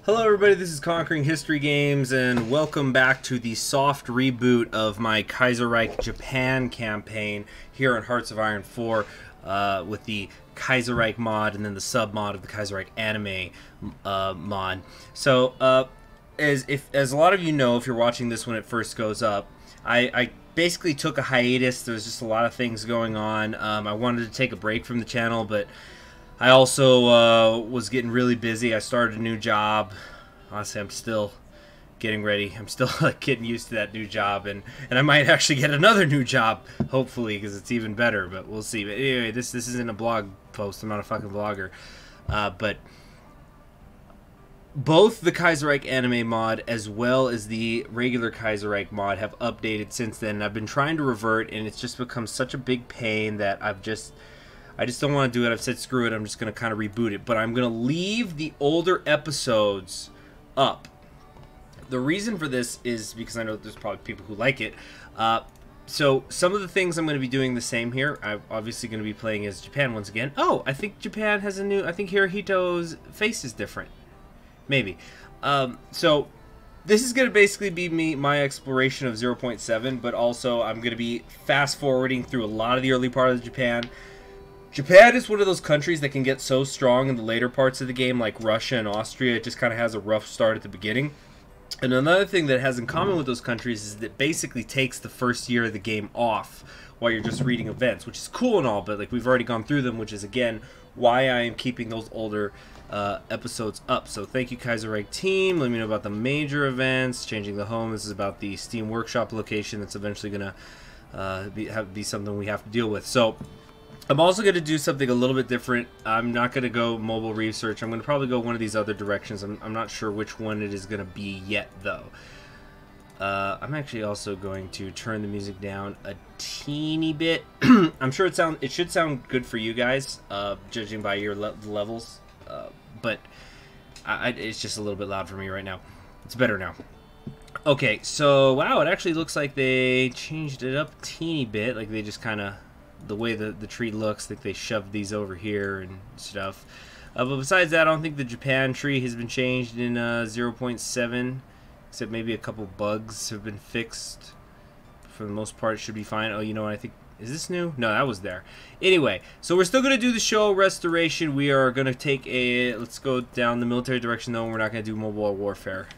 Hello everybody, this is Conquering History Games, and welcome back to the soft reboot of my Kaiserreich Japan campaign here on Hearts of Iron 4 with the Kaiserreich mod and then the sub-mod of the Kaiserreich anime mod. So, as a lot of you know, if you're watching this when it first goes up, I basically took a hiatus. There's just a lot of things going on. I wanted to take a break from the channel, but I also was getting really busy. I started a new job. Honestly, I'm still getting ready. I'm still getting used to that new job, and I might actually get another new job, hopefully, because it's even better, but we'll see. But anyway, this isn't a blog post. I'm not a fucking vlogger. But both the Kaiserreich anime mod as well as the regular Kaiserreich mod have updated since then. I've been trying to revert, and it's just become such a big pain that I just don't want to do it. I've said screw it. I'm just going to kind of reboot it. But I'm going to leave the older episodes up. The reason for this is because I know there's probably people who like it. So some of the things I'm going to be doing the same here. I'm obviously going to be playing as Japan once again. Oh, I think Japan has a new... I think Hirohito's face is different. Maybe. So this is going to basically be my exploration of 0.7, but also I'm going to be fast-forwarding through a lot of the early part of Japan. Japan is one of those countries that can get so strong in the later parts of the game, like Russia and Austria. It just kind of has a rough start at the beginning. And another thing that it has in common with those countries is that it basically takes the first year of the game off while you're just reading events, which is cool and all, but like we've already gone through them, which is, again, why I am keeping those older episodes up. So thank you, Kaiserreich team. Let me know about the major events, changing the home. This is about the Steam Workshop location that's eventually going to be something we have to deal with. So I'm also going to do something a little bit different. I'm not going to go mobile research. I'm going to probably go one of these other directions. I'm not sure which one it is going to be yet, though. I'm actually also going to turn the music down a teeny bit. I'm sure it should sound good for you guys, judging by your levels. But it's just a little bit loud for me right now. It's better now. Okay, so wow, it actually looks like they changed it up a teeny bit. Like they just kind of... the way the tree looks, like they shoved these over here and stuff. But besides that, I don't think the Japan tree has been changed in 0.7, except maybe a couple bugs have been fixed. For the most part, it should be fine. Oh, you know what, I think... is this new? No, that was there. Anyway, so we're still going to do the show restoration. We are going to take a... let's go down the military direction, though, and we're not going to do mobile warfare.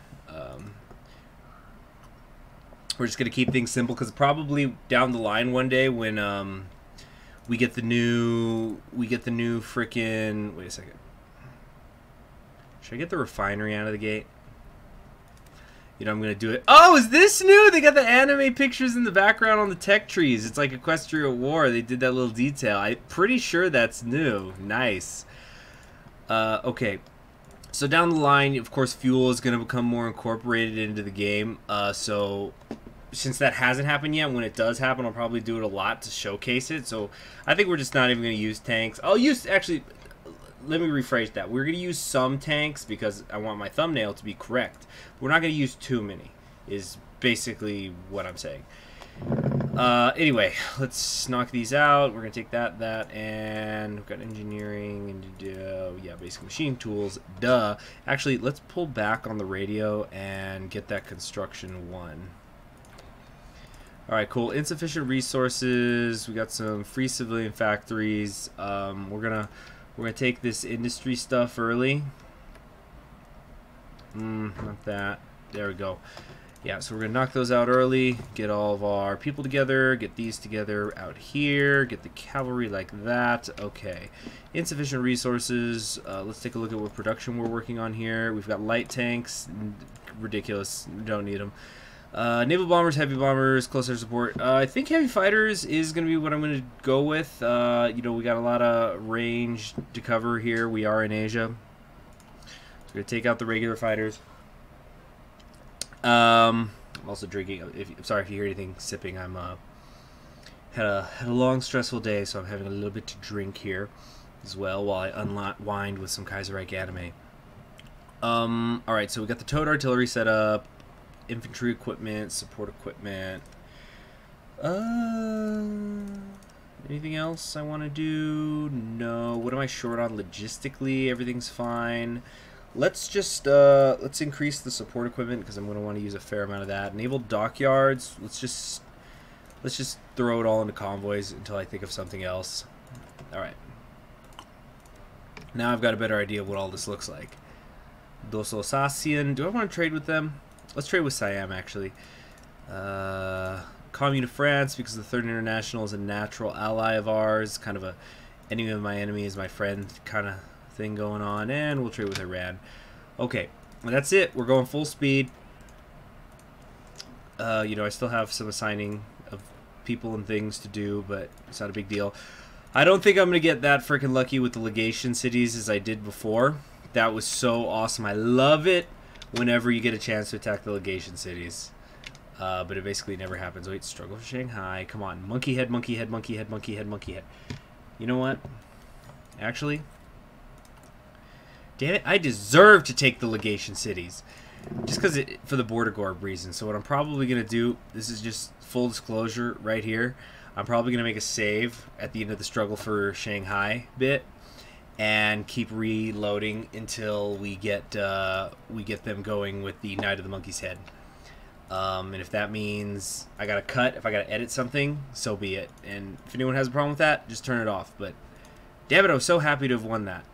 We're just going to keep things simple, because probably down the line one day when... we get the new frickin'... wait a second. Should I get the refinery out of the gate? You know, I'm going to do it. Oh, is this new? They got the anime pictures in the background on the tech trees. It's like Equestria War. They did that little detail. I'm pretty sure that's new. Nice. Okay. So down the line, of course, fuel is going to become more incorporated into the game. So... since that hasn't happened yet, when it does happen, I'll probably do it a lot to showcase it. So I think we're just not even going to use tanks. I'll use... actually, let me rephrase that. We're going to use some tanks because I want my thumbnail to be correct. We're not going to use too many, is basically what I'm saying. Anyway, let's knock these out. We're going to take that, and we've got engineering, and yeah, basic machine tools. Duh. Actually, let's pull back on the radio and get that construction one. Alright, cool. Insufficient resources. We got some free civilian factories. We're gonna take this industry stuff early. Not that. There we go. Yeah, so we're gonna knock those out early. Get all of our people together. Get these together out here. Get the cavalry like that. Okay. Insufficient resources. Let's take a look at what production we're working on here. We've got light tanks. Ridiculous. We don't need them. Naval bombers, heavy bombers, close air support. I think heavy fighters is going to be what I'm going to go with. You know, we got a lot of range to cover here. We are in Asia. So we're going to take out the regular fighters. I'm also drinking. I'm sorry if you hear anything sipping. I'm had a long, stressful day, so I'm having a little bit to drink here as well while I unwind with some Kaiserreich anime. Alright, so we got the towed artillery set up. Infantry equipment, support equipment. Anything else I want to do? No. What am I short on logistically? Everything's fine. let's just let's increase the support equipment because I'm going to want to use a fair amount of that. Naval dockyards. Let's just throw it all into convoys until I think of something else. All right. Now I've got a better idea of what all this looks like. Dos Osasian. Do I want to trade with them? Let's trade with Siam, actually. Commune of France, because the Third International is a natural ally of ours. Kind of a enemy of my enemy is my friend kind of thing going on. And we'll trade with Iran. Okay, well, that's it. We're going full speed. You know, I still have some assigning of people and things to do, but it's not a big deal. I don't think I'm going to get that freaking lucky with the legation cities as I did before. That was so awesome. I love it whenever you get a chance to attack the legation cities. But it basically never happens. Wait, struggle for Shanghai. Come on. Monkey head, monkey head, monkey head, monkey head, monkey head. You know what? Actually, damn it, I deserve to take the legation cities. Just because for the border guard reason. So what I'm probably going to do, this is just full disclosure right here. I'm probably going to make a save at the end of the struggle for Shanghai bit. And keep reloading until we get them going with the Knight of the Monkey's Head. And if that means I gotta cut, if I gotta edit something, so be it. And if anyone has a problem with that, just turn it off. But damn it, I was so happy to have won that.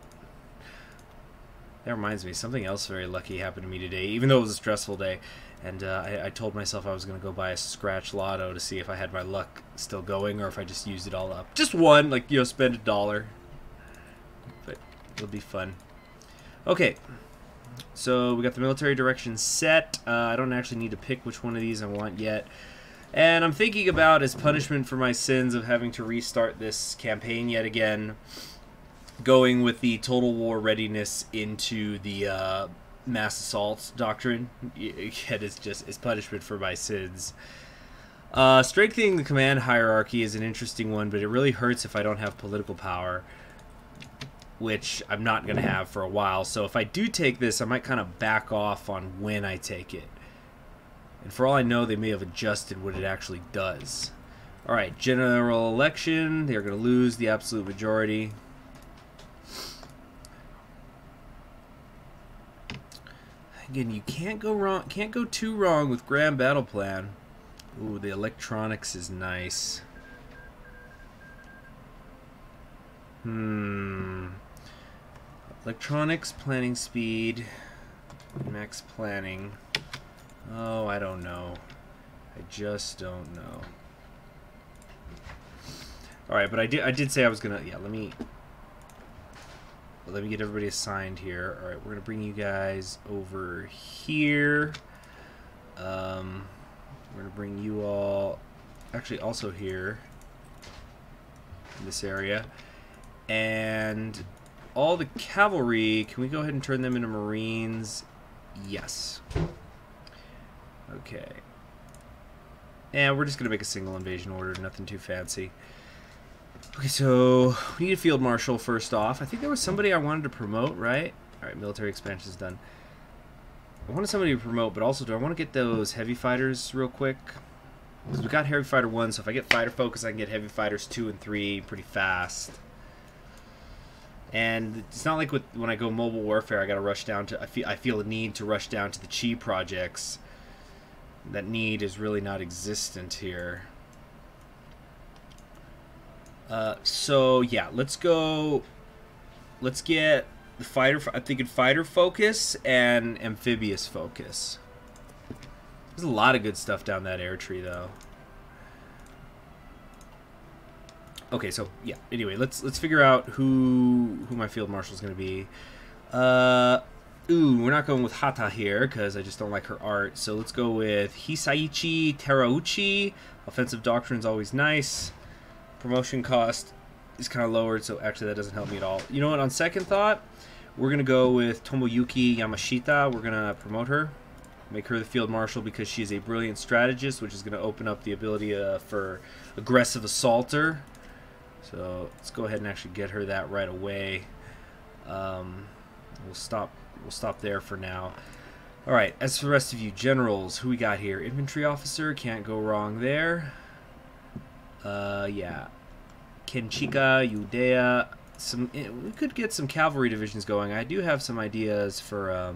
That reminds me, something else very lucky happened to me today, even though it was a stressful day. And I told myself I was gonna go buy a scratch lotto to see if I had my luck still going or if I just used it all up. Just one, like, you know, spend $1. But it'll be fun. Okay. So we got the military direction set. I don't actually need to pick which one of these I want yet. And I'm thinking about, as punishment for my sins of having to restart this campaign yet again, going with the total war readiness into the mass assault doctrine. It is just as punishment for my sins. Strengthening the command hierarchy is an interesting one, but it really hurts if I don't have political power, which I'm not going to have for a while. So if I do take this, I might kind of back off on when I take it. And for all I know, they may have adjusted what it actually does. Alright, general election. They're going to lose the absolute majority. Again, you can't go wrong. Can't go too wrong with Grand Battle Plan. Ooh, the electronics is nice. Electronics, planning speed, max planning. Oh, I don't know. I just don't know. All right, but I did say I was gonna. Yeah, let me get everybody assigned here. All right, we're gonna bring you guys over here. We're gonna bring you all, actually, also here in this area, and all the cavalry. Can we go ahead and turn them into Marines? Yes. Okay. And we're just gonna make a single invasion order. Nothing too fancy. Okay, so we need a field marshal first off. I think there was somebody I wanted to promote, right? Alright, military expansion is done. I wanted somebody to promote, but also do I want to get those heavy fighters real quick? Because we got heavy fighter 1, so if I get fighter focus, I can get heavy fighters 2 and 3 pretty fast. And it's not like when I go mobile warfare, I got to rush down to. I feel a need to rush down to the Chi projects. That need is really not existent here. So yeah, let's go. Let's get the fighter. I'm thinking fighter focus and amphibious focus. There's a lot of good stuff down that air tree, though. Okay, so yeah. Anyway, let's figure out who my field marshal is going to be. Ooh, we're not going with Hata here because I just don't like her art. So let's go with Hisaichi Terauchi. Offensive doctrine's always nice. Promotion cost is kind of lowered, so actually that doesn't help me at all. You know what? On second thought, we're going to go with Tomoyuki Yamashita. We're going to promote her. Make her the field marshal because she is a brilliant strategist, which is going to open up the ability for aggressive assaulter. So let's go ahead and actually get her that right away. We'll stop there for now. All right. As for the rest of you generals, who we got here? Infantry officer, can't go wrong there. Yeah. Kenchika, Udea, some. We could get some cavalry divisions going. I do have some ideas for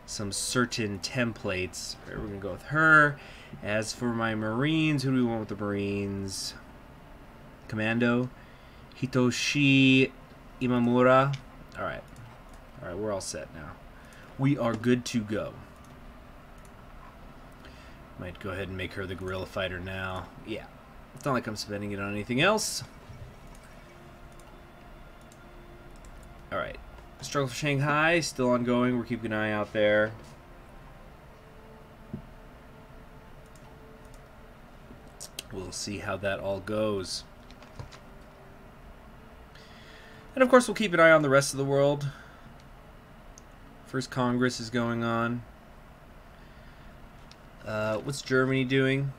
some certain templates. Right, we're gonna go with her. As for my Marines, who do we want with the Marines? Commando, Hitoshi Imamura. All right, we're all set now. We are good to go. Might go ahead and make her the guerrilla fighter now. Yeah, it's not like I'm spending it on anything else. All right, struggle for Shanghai still ongoing. We're keeping an eye out there. We'll see how that all goes. And of course, we'll keep an eye on the rest of the world. First Congress is going on. What's Germany doing?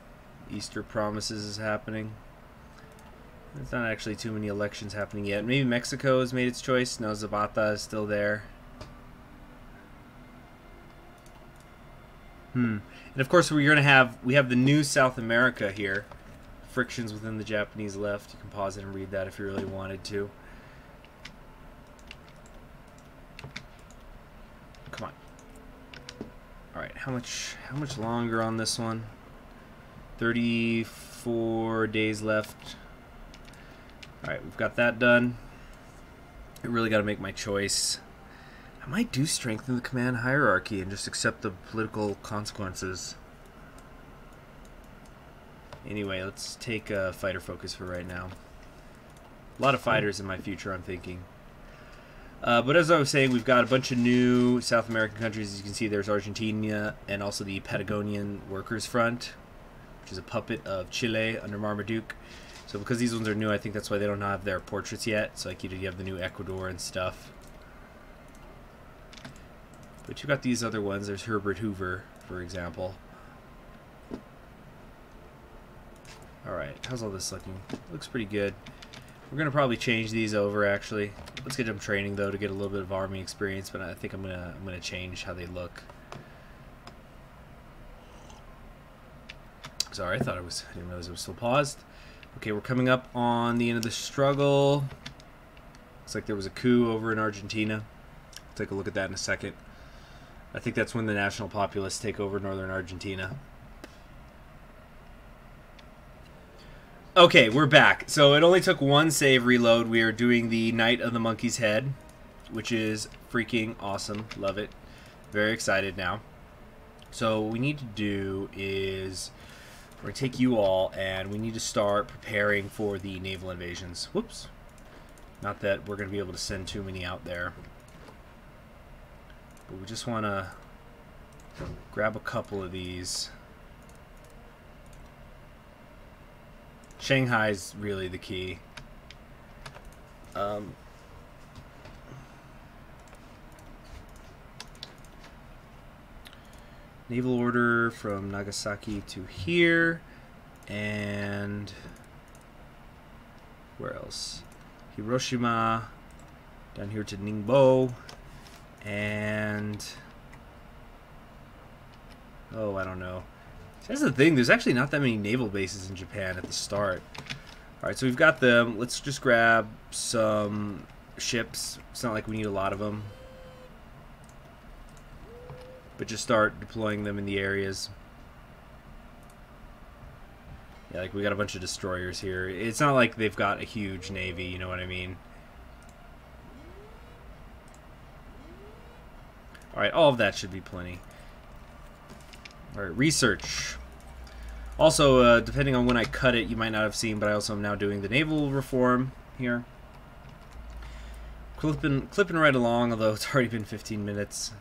Easter promises is happening. There's not actually too many elections happening yet. Maybe Mexico has made its choice. No, Zapata is still there. And of course, we have the new South America here. Frictions within the Japanese left. You can pause it and read that if you really wanted to. Come on. All right, how much longer on this one? 34 days left. All right, we've got that done. I really got to make my choice. I might do strengthen the command hierarchy and just accept the political consequences. Anyway, let's take a fighter focus for right now. A lot of fighters in my future, I'm thinking. But as I was saying, we've got a bunch of new South American countries. As you can see, there's Argentina and also the Patagonian Workers' Front, which is a puppet of Chile under Marmaduke. So because these ones are new, I think that's why they don't have their portraits yet. So like you have the new Ecuador and stuff. But you've got these other ones. There's Herbert Hoover, for example. Alright, how's all this looking? Looks pretty good. We're going to probably change these over, actually. Let's get them training, though, to get a little bit of army experience, but I think I'm gonna change how they look. Sorry, I didn't realize it was still paused. Okay, we're coming up on the end of the struggle. Looks like there was a coup over in Argentina. I'll take a look at that in a second. I think that's when the National Populists take over northern Argentina. Okay, we're back. So it only took one save reload. We are doing the Knight of the Monkey's Head, which is freaking awesome. Love it. Very excited now. So what we need to do is we're going to take you all and we need to start preparing for the Naval Invasions. Whoops. Not that we're going to be able to send too many out there. But we just want to grab a couple of these. Shanghai's really the key. Naval order from Nagasaki to here, and where else? Hiroshima down here to Ningbo, and oh, I don't know. That's the thing, there's actually not that many naval bases in Japan at the start. Alright, so we've got them. Let's just grab some ships. It's not like we need a lot of them. But just start deploying them in the areas. Yeah, like we got a bunch of destroyers here. It's not like they've got a huge navy, you know what I mean? Alright, all of that should be plenty. Alright, research. Also, depending on when I cut it, you might not have seen, but I also am now doing the Naval Reform here. Clipping right along, although it's already been 15 minutes.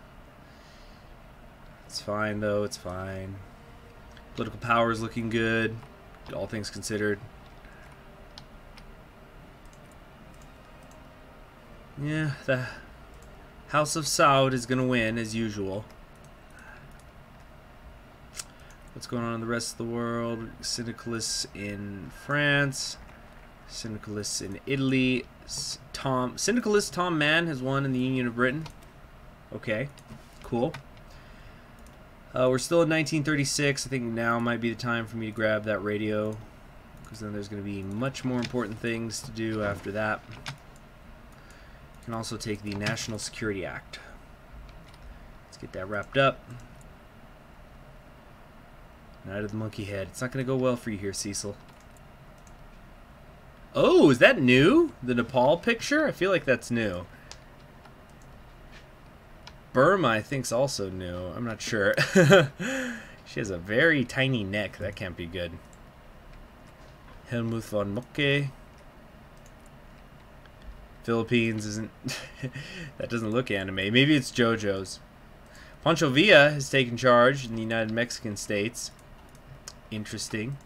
It's fine, though. It's fine. Political power is looking good, all things considered. Yeah, the House of Saud is going to win, as usual. What's going on in the rest of the world? Syndicalists in France. Syndicalists in Italy. Syndicalist Tom Mann has won in the Union of Britain. Okay, cool. We're still in 1936. I think now might be the time for me to grab that radio, because then there's going to be much more important things to do after that. can also take the National Security Act. Let's get that wrapped up. Night of the Monkey Head. It's not going to go well for you here, Cecil. Oh, is that new? The Nepal picture? I feel like that's new. Burma, I think, is also new. I'm not sure. She has a very tiny neck. That can't be good. Helmuth von Moltke. Philippines isn't... that doesn't look anime. Maybe it's JoJo's. Pancho Villa has taken charge in the United Mexican States. Interesting.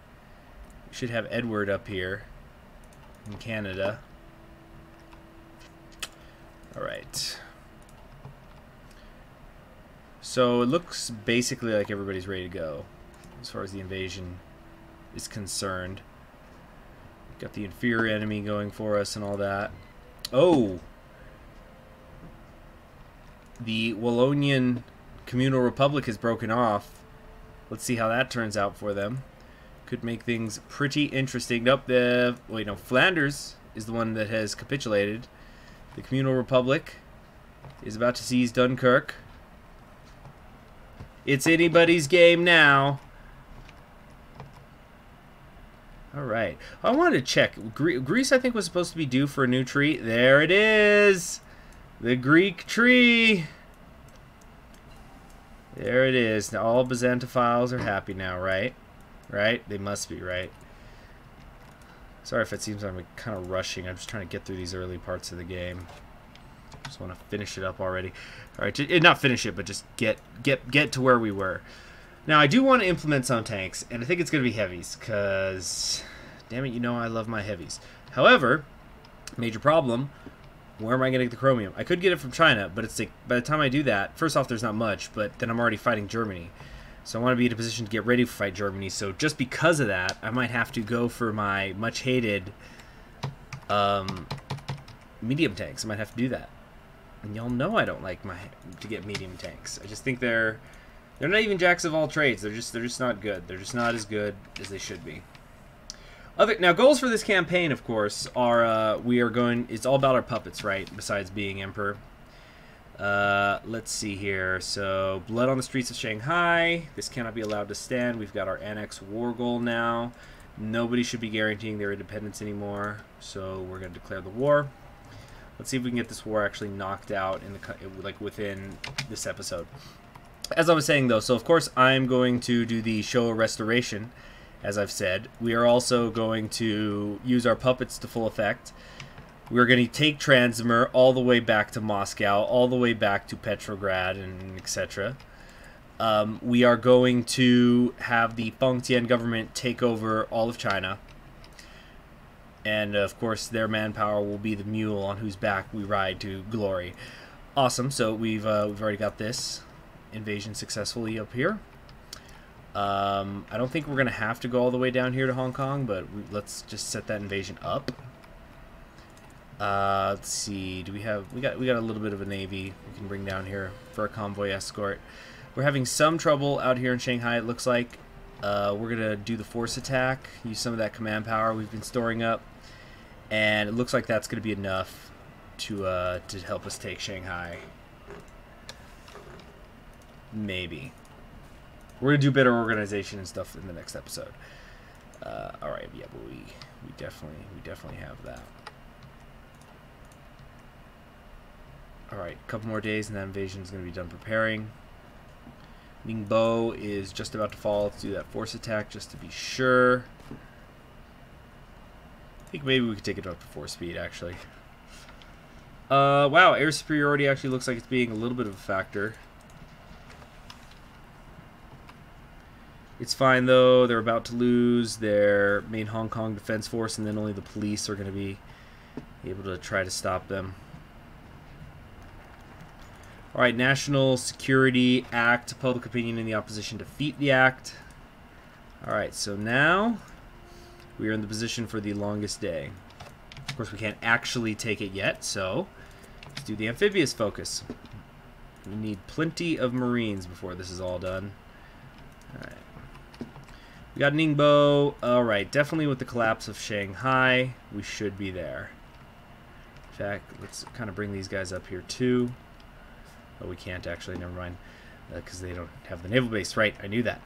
We should have Edward up here in Canada. Alright. So it looks basically like everybody's ready to go as far as the invasion is concerned. Got the inferior enemy going for us and all that. Oh! The Wallonian Communal Republic has broken off. Let's see how that turns out for them. Could make things pretty interesting. Nope, wait, no, Flanders is the one that has capitulated. The Communal Republic is about to seize Dunkirk. It's anybody's game now. Alright. I wanted to check. Greece, I think, was supposed to be due for a new tree. There it is! The Greek tree! There it is. Now, all Byzantophiles are happy now, right? Right? They must be, right? Sorry if it seems I'm kind of rushing. I'm just trying to get through these early parts of the game. Just want to finish it up already. Alright, not finish it, but just get to where we were. Now, I do want to implement some tanks, and I think it's going to be heavies, because, damn it, you know I love my heavies. However, major problem, where am I going to get the chromium? I could get it from China, but it's like, by the time I do that, first off, there's not much, but then I'm already fighting Germany. So I want to be in a position to get ready to fight Germany, so just because of that, I might have to go for my much-hated medium tanks. I might have to do that. And y'all know I don't like to get medium tanks. I just think they're not even jacks of all trades. They're just not good. They're just not as good as they should be. Now, goals for this campaign, of course, are it's all about our puppets, right? Besides being emperor. Let's see here. So, blood on the streets of Shanghai. This cannot be allowed to stand. We've got our annex war goal now. Nobody should be guaranteeing their independence anymore. So, we're going to declare the war. Let's see if we can get this war actually knocked out within this episode. As I was saying, though, so of course I'm going to do the Showa restoration, as I've said. We are also going to use our puppets to full effect. We're going to take Transimir all the way back to Moscow, all the way back to Petrograd, and etc. We are going to have the Fengtian government take over all of China. And, of course, their manpower will be the mule on whose back we ride to glory. Awesome. So we've already got this invasion successfully up here. I don't think we're going to have to go all the way down here to Hong Kong, but let's just set that invasion up. Let's see. We got a little bit of a navy we can bring down here for a convoy escort. We're having some trouble out here in Shanghai, it looks like. We're going to do the force attack, use some of that command power we've been storing up. And it looks like that's going to be enough to help us take Shanghai. Maybe. We're going to do better organization and stuff in the next episode. Alright, yeah, but we definitely have that. Alright, a couple more days and that invasion is going to be done preparing. Ningbo is just about to fall. Let's do that force attack just to be sure. I think maybe we could take it up to 4 speed, actually. Wow, air superiority actually looks like it's being a little bit of a factor. It's fine, though. They're about to lose their main Hong Kong defense force, and then only the police are going to be able to try to stop them. Alright, National Security Act. Public opinion in the opposition defeat the act. Alright, so now we are in the position for the longest day. Of course, we can't actually take it yet, so let's do the Amphibious Focus. We need plenty of Marines before this is all done. Alright. We got Ningbo. Alright, definitely with the collapse of Shanghai, we should be there. fact, let's kind of bring these guys up here too. Oh, we can't actually, never mind. Because they don't have the naval base. Right, I knew that.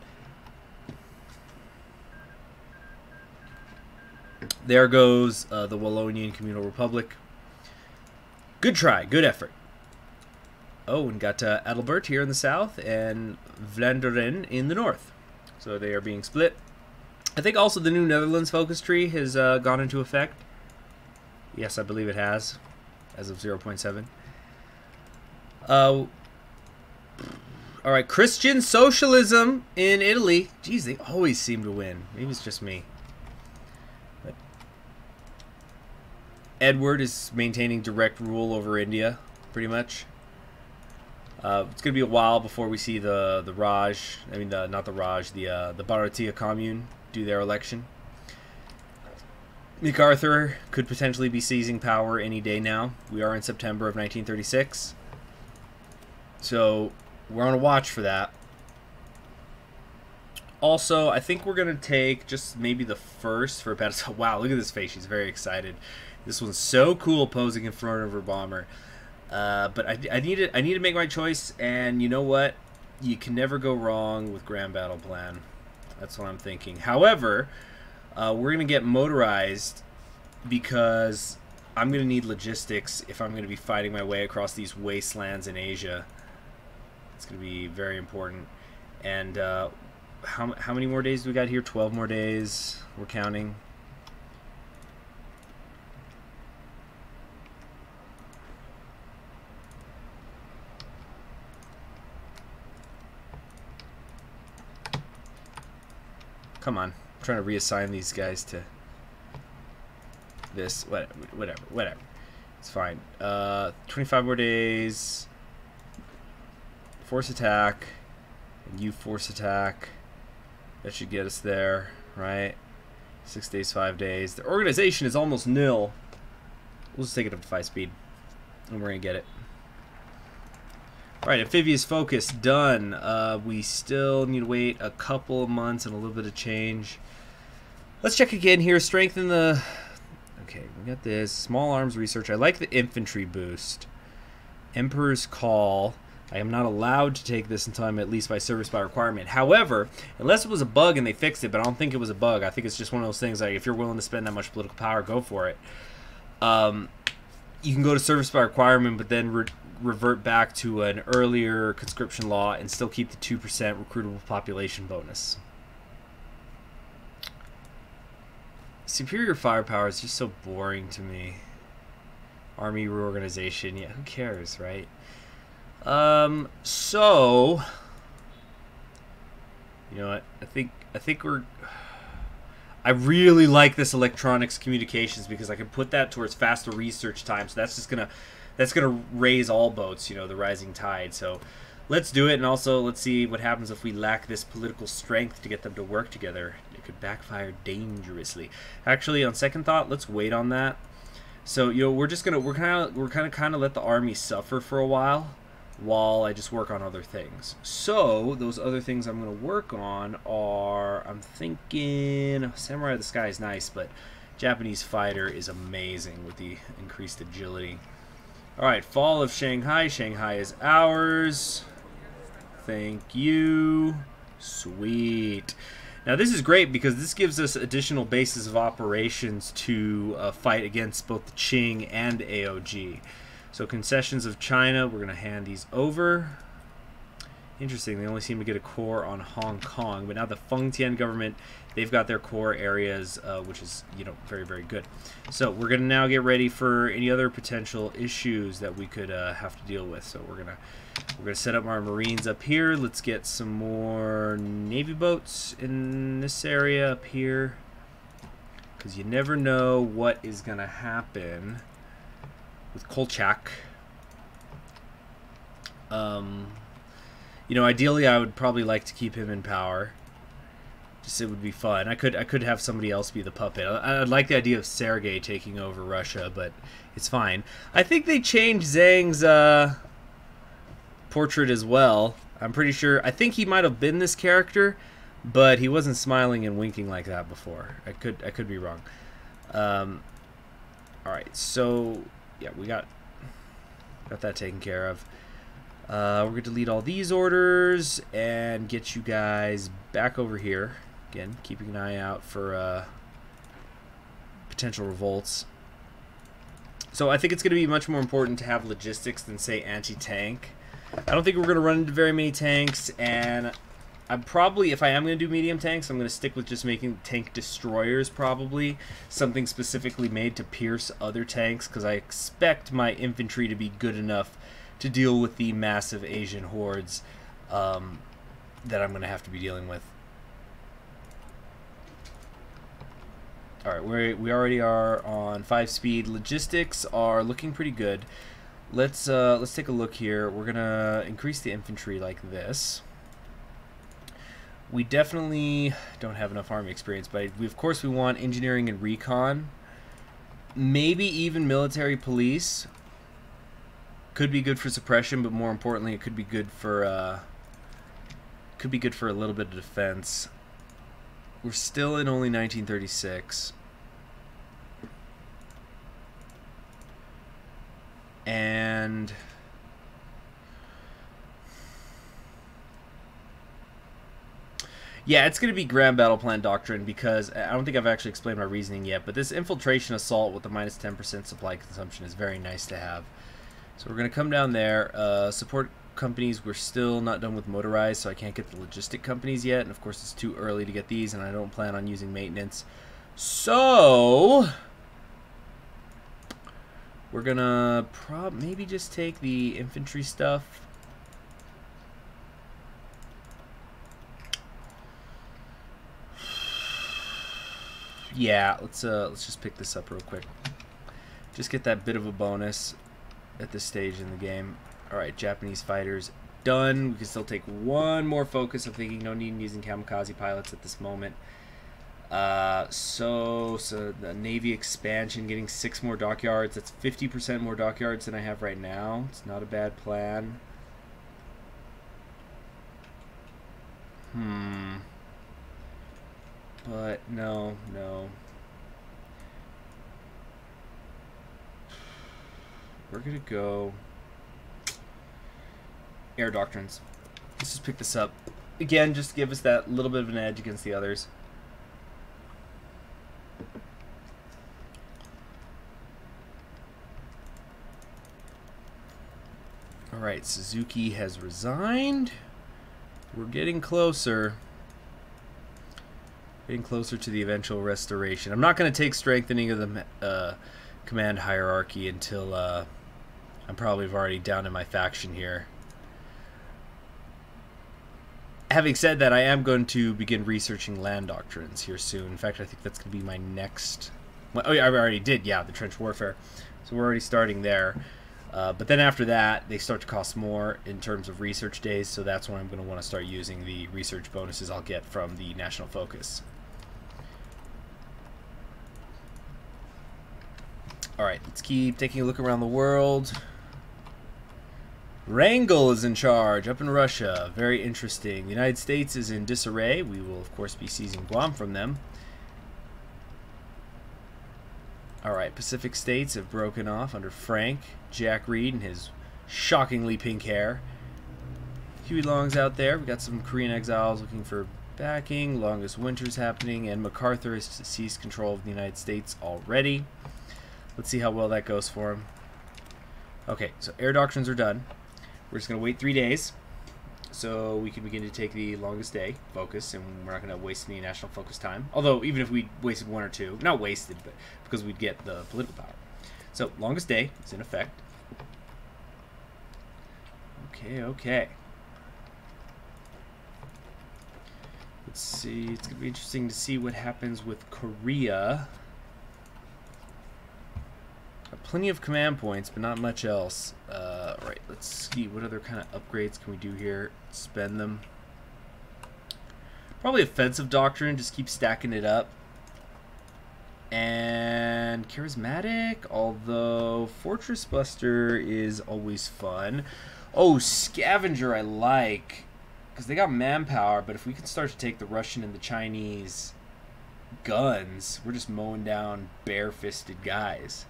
There goes the Wallonian Communal Republic. Good try, good effort. Oh, and got Adalbert here in the south and Vlaanderen in the north. So they are being split. I think also the new Netherlands focus tree has gone into effect. Yes, I believe it has, as of 0.7. Alright, Christian socialism in Italy. Jeez, they always seem to win. Maybe it's just me. But Edward is maintaining direct rule over India, pretty much. It's going to be a while before we see the Raj, I mean, not the Raj, the Bharatiya Commune do their election. MacArthur could potentially be seizing power any day now. We are in September of 1936. So we're on a watch for that. Also, I think we're going to take just maybe the first for battle. Wow, look at this face. She's very excited. This one's so cool posing in front of her bomber. But I need to make my choice, and you know what? You can never go wrong with Grand Battle Plan. That's what I'm thinking. However, we're going to get motorized because I'm going to need logistics if I'm going to be fighting my way across these wastelands in Asia. It's going to be very important. And how many more days do we got here? 12 more days. We're counting. Come on. I'm trying to reassign these guys to this. Whatever. It's fine. 25 more days. Force attack. And you force attack. That should get us there, right? 6 days, 5 days. The organization is almost nil. We'll just take it up to 5 speed. And we're going to get it. Alright, Amphibious Focus, done. We still need to wait a couple of months and a little bit of change. Let's check again here. Strengthen the... Okay, we got this. Small arms research. I like the infantry boost. Emperor's Call. I am not allowed to take this until I'm at least by service by requirement. However, unless it was a bug and they fixed it, but I don't think it was a bug. I think it's just one of those things like if you're willing to spend that much political power, go for it. You can go to service by requirement, but then revert back to an earlier conscription law and still keep the 2% recruitable population bonus. Superior firepower is just so boring to me. Army reorganization, yeah, who cares, right? So you know what? I think we're... I really like this electronics communications because I can put that towards faster research time. So that's gonna raise all boats, you know, the rising tide. So let's do it, and also let's see what happens if we lack this political strength to get them to work together. It could backfire dangerously. Actually, on second thought, let's wait on that. So you know, we're kind of let the army suffer for a while I just work on other things. So those other things I'm going to work on are, I'm thinking Samurai of the Sky is nice, but Japanese fighter is amazing with the increased agility. Alright, fall of Shanghai. Shanghai is ours. Thank you. Sweet. Now this is great because this gives us additional bases of operations to fight against both the Qing and AOG. So Concessions of China, we're going to hand these over. Interesting, they only seem to get a core on Hong Kong, but now the Fengtian government, they've got their core areas, which is, you know, very, very good. So we're going to now get ready for any other potential issues that we could have to deal with. So we're gonna set up our Marines up here. Let's get some more Navy boats in this area up here, because you never know what is going to happen with Kolchak. You know, ideally I would probably like to keep him in power. Just it would be fun. I could have somebody else be the puppet. I'd like the idea of Sergei taking over Russia, but it's fine. I think they changed Zhang's portrait as well. I'm pretty sure. I think he might have been this character, but he wasn't smiling and winking like that before. I could be wrong. All right, so yeah, we got that taken care of. We're going to delete all these orders and get you guys back over here. Again, keeping an eye out for potential revolts. So I think it's going to be much more important to have logistics than, say, anti-tank. I don't think we're going to run into very many tanks, and I'm probably, if I am going to do medium tanks, I'm going to stick with just making tank destroyers, probably. Something specifically made to pierce other tanks, because I expect my infantry to be good enough to deal with the massive Asian hordes that I'm going to have to be dealing with. Alright, we already are on 5 speed. Logistics are looking pretty good. Let's take a look here. We're gonna increase the infantry like this. We definitely don't have enough army experience, but of course we want engineering and recon. Maybe even military police. Could be good for suppression, but more importantly, it could be good for a little bit of defense. We're still in only 1936. And yeah, it's going to be Grand Battle Plan Doctrine, because I don't think I've actually explained my reasoning yet, but this infiltration assault with the minus 10% supply consumption is very nice to have. So we're going to come down there. Support companies, we're still not done with motorized, so I can't get the logistic companies yet, and of course it's too early to get these, and I don't plan on using maintenance. So we're gonna maybe just take the infantry stuff. Yeah, let's just pick this up real quick. Just get that bit of a bonus at this stage in the game. Alright, Japanese fighters done. We can still take one more focus. I'm thinking no need in using kamikaze pilots at this moment. So the Navy expansion, getting 6 more dockyards. That's 50% more dockyards than I have right now. It's not a bad plan. But no. We're gonna go air doctrines. Let's just pick this up again, just to give us that little bit of an edge against the others. Alright, Suzuki has resigned. We're getting closer. Getting closer to the eventual restoration. I'm not going to take strengthening of the command hierarchy until I'm probably already down in my faction here. Having said that, I am going to begin researching land doctrines here soon. In fact, I think that's going to be my next... Well, oh yeah, I already did, yeah, the trench warfare. So we're already starting there. But then after that, they start to cost more in terms of research days, so that's when I'm going to want to start using the research bonuses I'll get from the National Focus. Alright, let's keep taking a look around the world. Wrangel is in charge, up in Russia. Very interesting. The United States is in disarray. We will, of course, be seizing Guam from them. Alright, Pacific states have broken off under Frank, Jack Reed, and his shockingly pink hair. Huey Long's out there. We got some Korean exiles looking for backing. Longest winter's happening, and MacArthur has seized control of the United States already. Let's see how well that goes for him. Okay, so air doctrines are done. We're just going to wait 3 days so we can begin to take the longest day focus, and we're not going to waste any national focus time. Although, even if we wasted 1 or 2, not wasted, but because we'd get the political power. So, longest day is in effect. Okay. Let's see. It's going to be interesting to see what happens with Korea. Plenty of command points, but not much else. Right, let's see what other kind of upgrades can we do here. Spend them. Probably offensive doctrine, just keep stacking it up. And charismatic, although Fortress Buster is always fun. Oh, Scavenger I like, because they got manpower, but if we can start to take the Russian and the Chinese guns, we're just mowing down bare-fisted guys.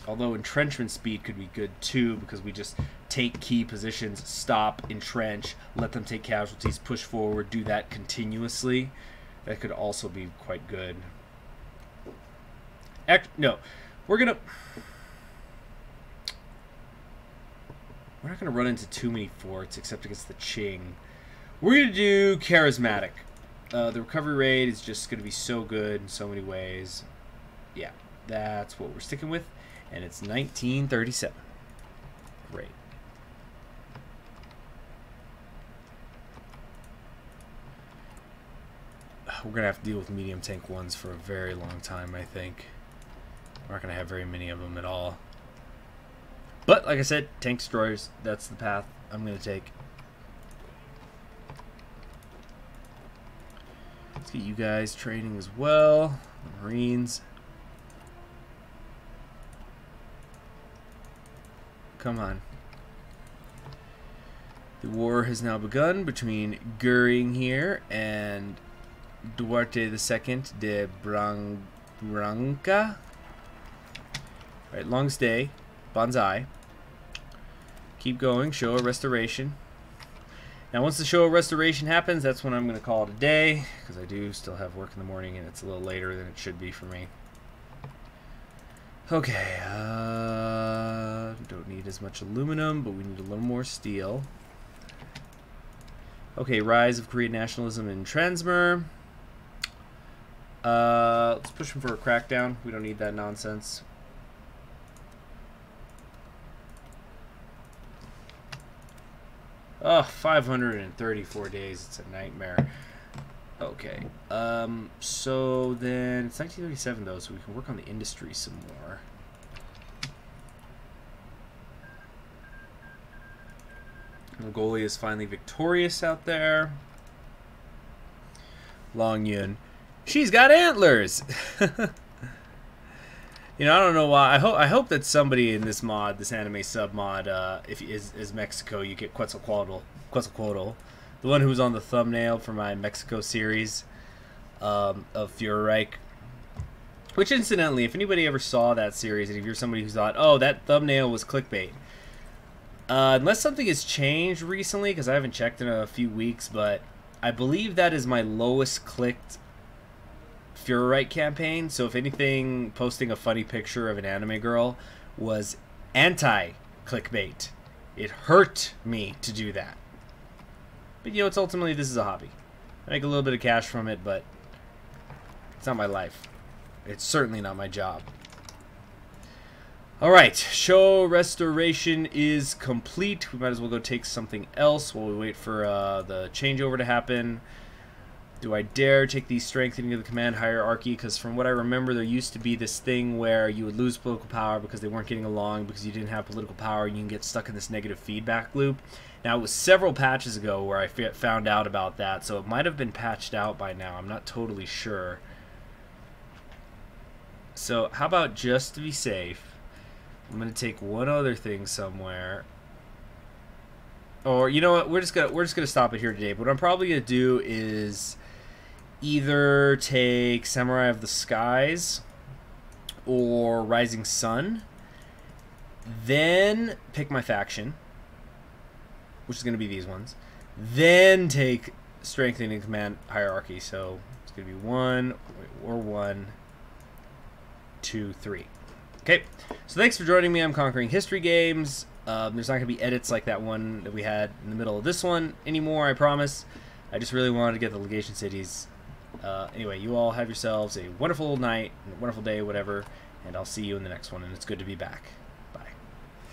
Although entrenchment speed could be good too, because we just take key positions, stop, entrench, let them take casualties, push forward, do that continuously. That could also be quite good. No, we're not gonna run into too many forts except against the Qing. We're gonna do charismatic. The recovery rate is just gonna be so good in so many ways. Yeah, that's what we're sticking with, and it's 1937. Great. We're gonna have to deal with medium tank ones for a very long time, I think. We're not gonna have very many of them at all. But like I said, tank destroyers, that's the path I'm gonna take. Let's get you guys training as well. The Marines. Come on. The war has now begun between Goering here and Duarte II de Branca. Right, long stay. Banzai. Keep going. Showa restoration. Now, once the Showa restoration happens, that's when I'm going to call it a day, because I do still have work in the morning, and it's a little later than it should be for me. Okay. Don't need as much aluminum, but we need a little more steel. Okay, rise of Korean nationalism in Transmer. Let's push him for a crackdown. We don't need that nonsense. Oh, 534 days. It's a nightmare. Okay. So then it's 1937 though, so we can work on the industry some more. Mongolia is finally victorious out there. Long Yun. She's got antlers. You know, I don't know why. I hope that somebody in this mod, this anime sub mod, if is Mexico, you get Quetzalcoatl, the one who was on the thumbnail for my Mexico series of Führerreich. Which, incidentally, if anybody ever saw that series, and if you're somebody who thought, oh, that thumbnail was clickbait, unless something has changed recently, because I haven't checked in a few weeks, but I believe that is my lowest clicked Führerreich campaign. So if anything, posting a funny picture of an anime girl was anti-clickbait. It hurt me to do that. But you know, it's ultimately, this is a hobby. I make a little bit of cash from it, but it's not my life. It's certainly not my job. Alright, show restoration is complete. We might as well go take something else while we wait for the changeover to happen. Do I dare take the strengthening of the command hierarchy? Because from what I remember, there used to be this thing where you would lose political power because they weren't getting along, because you didn't have political power, and you can get stuck in this negative feedback loop. Now, it was several patches ago where I found out about that, so it might have been patched out by now. I'm not totally sure. So, how about, just to be safe, I'm going to take one other thing somewhere. Or, you know what, we're just gonna stop it here today. But what I'm probably going to do is either take Samurai of the Skies or Rising Sun, then pick my faction, which is going to be these ones, then take Strengthening Command Hierarchy. So it's going to be 1, 2, 3. Okay, so thanks for joining me. I'm Conquering History Games. There's not going to be edits like that one that we had in the middle of this one anymore, I promise. I just really wanted to get the legation cities. Anyway, you all have yourselves a wonderful night, a wonderful day, whatever, and I'll see you in the next one, and it's good to be back.